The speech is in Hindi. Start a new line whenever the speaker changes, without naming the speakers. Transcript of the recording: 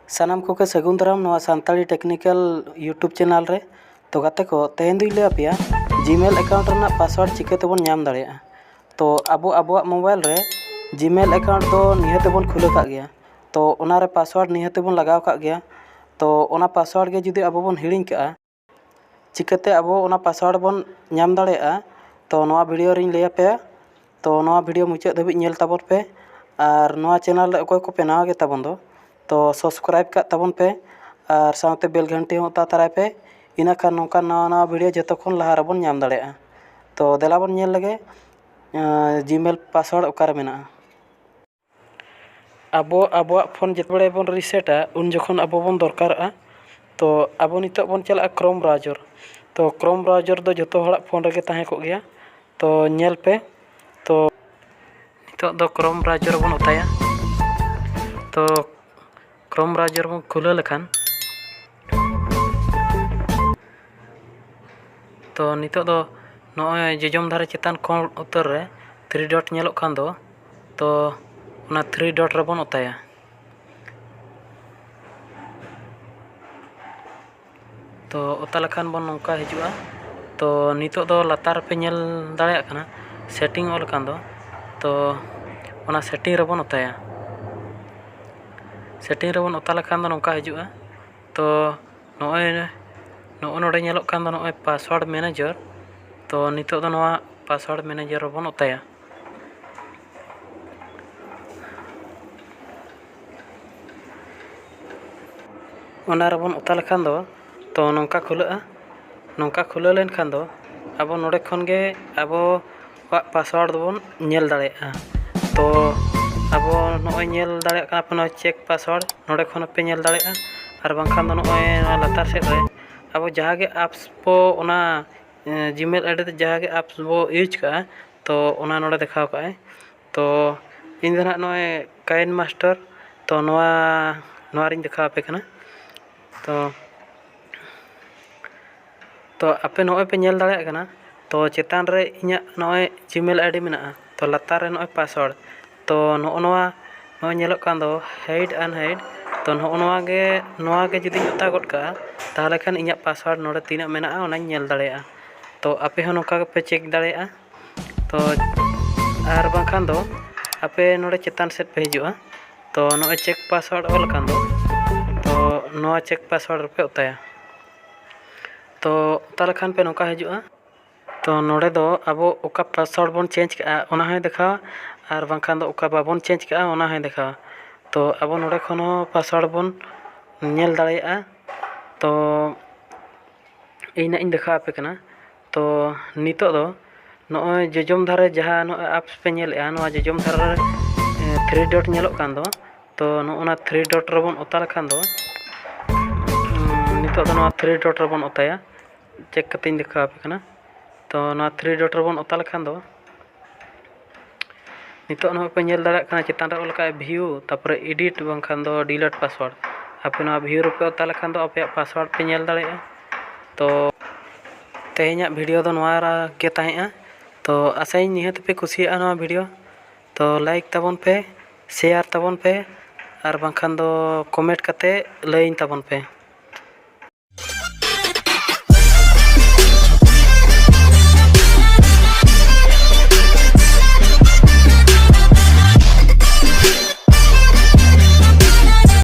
सानाम कोके सगुन दाराम नोआ सान्ताली टेक्निकल यूट्यूब चैनल रे। तो गाते को तेहेन दुई ले आपेया जीमेल अकाउंट रना पासवर्ड चिकातेबन नाम दाड़ेया। तो आबो मोबाइल रे जीमेल अकाउंट दो निहातेबन खुले का गया। तो ओना रे पासवर्ड निहातेबन लगाव का गया। तो ओना पासवर्ड गे जुदी आबो बन हिड़िंग का चिकाते आबो ओना पासवर्ड बन नाम दाड़ेया। तो नोआ वीडियो रिंग ले आपेया। तो नोआ वीडियो मुचाद धाबिज नेल ताबन पे और नोआ चैनल रे अकोय को पे नावा गे ताबन दो तो सब्सक्राइब का ताबन पे और साथे बेल घंटी होता तराय पे इना खान नौका नवा नवा वीडियो जतो खन लहा रबन नाम दाड़ेया। तो देलाबन नेल लगे जीमेल पासवर्ड ओकारे मेना। आबो फोन जितबड़े बन रिसेटा उन जखन आबो बन दरकारा। तो आबो नितो बन चला क्रोम ब्राउजर। तो क्रोम ब्राउजर दो जतो हड़ा फोन रे ताहे को गया। तो नेल पे तो नितो दो क्रोम ब्राउजर बन उताया। तो क्रोम ब्राउजर बन खुला लेखान तो नितो दो नॉय जजम धारे चेतान कोण उत्तर रे 3 डॉट नेलो खान दो तो ओना 3 डॉट रे बन उताया। तो उता लेखान बन नोका हिजुआ। तो नितो दो लातार पे नेल दाड़ेया कना सेटिंग ऑल खान दो तो ओना सेटिंग रे बन उताया। सेटिंग रे बन उता लेखान दो नोका हिजुआ। तो नोडे नेलो खान दो नोय पासवर्ड मैनेजर। तो नितो दो नोआ पासवर्ड मैनेजर रे बन उताया। ओना रे बन उता लेखान दो तो नोंका खुलाआ। नोंका खुला लेन खान दो आबो नोडे खन गे आबो पासवर्ड दो बन नेल दाड़ेया। तो आबो नोय नेल दाड़ेया का अपन चेक पासवर्ड नोडे खन पे नेल दाड़ेया। और बांखान दो नोय लातार सेट रे आबो जहाँ गे एप्स बो ओना जीमेल आईडी ते जहाँ गे एप्स बो यूज का तो ओना नोडे देखाव का है। तो इन दो नोय काइन मास्टर तो नोआ रिंग देखाव पे कना। तो आपे नोय पे नेल दाड़ेया कना। तो चेतान रे इᱧᱟ नोय जीमेल आईडी मेना तो लातार रे नोय पासवर्ड। तो नोय नेलो कान दो हाइड अनहाइड। तो नोआ गे जुदी उता गड का ताहले खान इᱧा पासवर्ड नोडे तीना मेना ओनाኝ नेल दाड़ेया। तो आपे हो नोका पे चेक दाड़ेया। तो आर बांखान दो आपे नोडे चेतान सेट पे हिजुआ। तो नोय चेक पासवर्ड ऑल कान दो तो नोआ चेक पासवर्ड पे उताया। तो उता लेखान पे नोका हिजुआ। तो नोडे दो आबो ओका पासवर्ड बन चेंज का ओना है देखावा और बांखान दो ओका बाबन चेंज का ओना है देखावा। तो आबो नोडे खन पासवर्ड बन नेल दाड़ेया। तो इना इन देखा पे कना। तो नितो दो नोय जजम धारे जहाँ नोय एप्स पे नेलया नोआ जजम धारे 3 डॉट नेलो कान दो तो नोना 3 डॉट रे बन उता लेखान दो नितो दो नोआ 3 डॉट रे बन उताया। चेक कते इन देखा पे कना। तो नोआ 3 डॉट रे बन उता लेखान दो नितो नोय पे नेल दाड़ेया कना चेतान रे ऑल का व्यू तापर एडिट बांखान दो डिलीट पासवर्ड। आपे नोआ व्यू रे पे उता लेखान दो आपे पासवर्ड पे नेल दाड़ेया। तो तेहेñा वीडियो दो नोआ के ताहेआ। तो आशाई निहात पे कुसिया नोआ वीडियो। तो लाइक ताबन पे शेयर ताबन पे और बांखान दो कमेंट कते लइन ताबन पे।